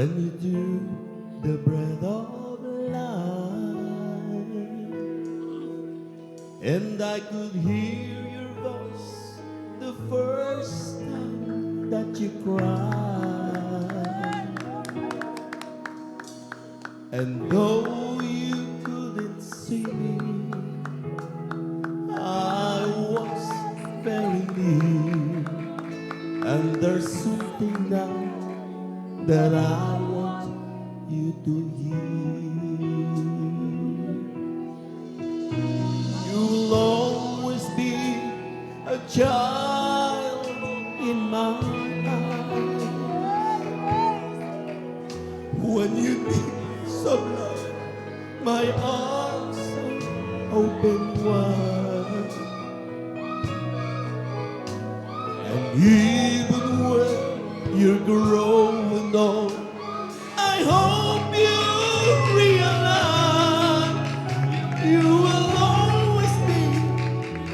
when you drew the breath of life, and I could hear your voice the first time that you cried. And though you couldn't see me, I was very near. And there's something now that I want you to hear. You'll always be a child in my eyes. When you need some love, my arms are open wide. And even when you're growing old, I hope you realize you will always be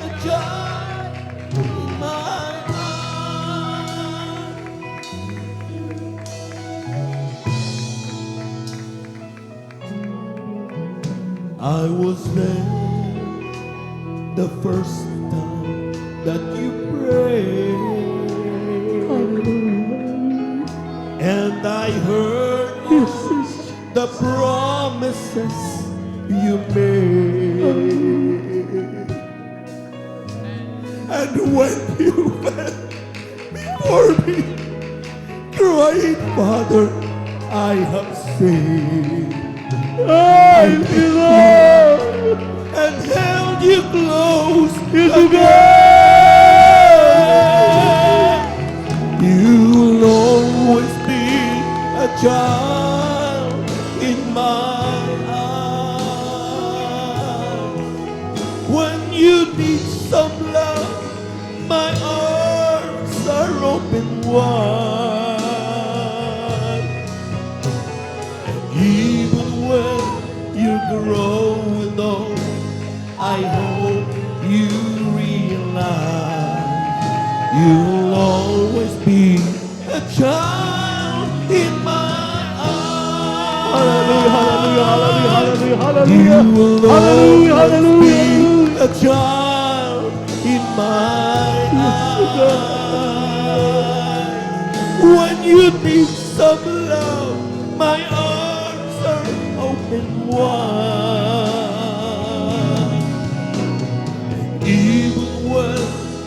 a child in my eyes. I was there the first time that you prayed, and I heard the promises you made. And when you went before me, crying, Father, I have sinned. I belong and held you close again. You'll always be a child in my eyes. When you need some love, my arms are open wide. And even when you're growing old, I hope you realize you'll always be a child in my eyes. Hallelujah, hallelujah, hallelujah, You hallelujah. will Hallelujah, always hallelujah, be hallelujah. a child in my eyes. When you need some love, my arms are open wide. Even when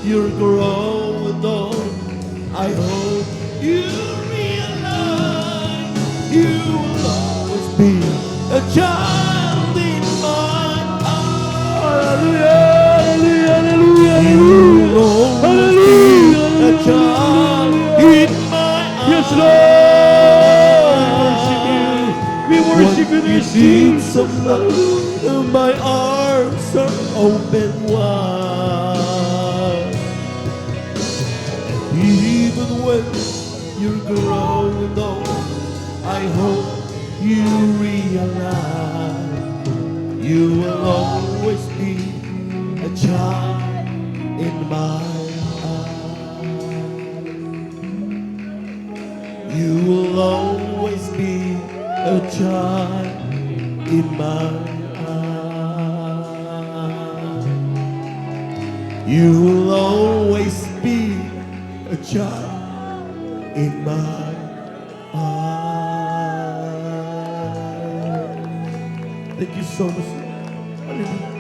you're growing old, I hope you realize you will always be a child in my eyes. Hallelujah, You will always be a hallelujah. child in my Yes, eyes. Lord, we worship you, When you this need Jesus. some love, my arms are open wide. Even when you're growing old, I hope you realize you will always be a child in my eyes. You will always be a child in my eyes. You will always be a child in my eyes. Thank you so much. Hallelujah.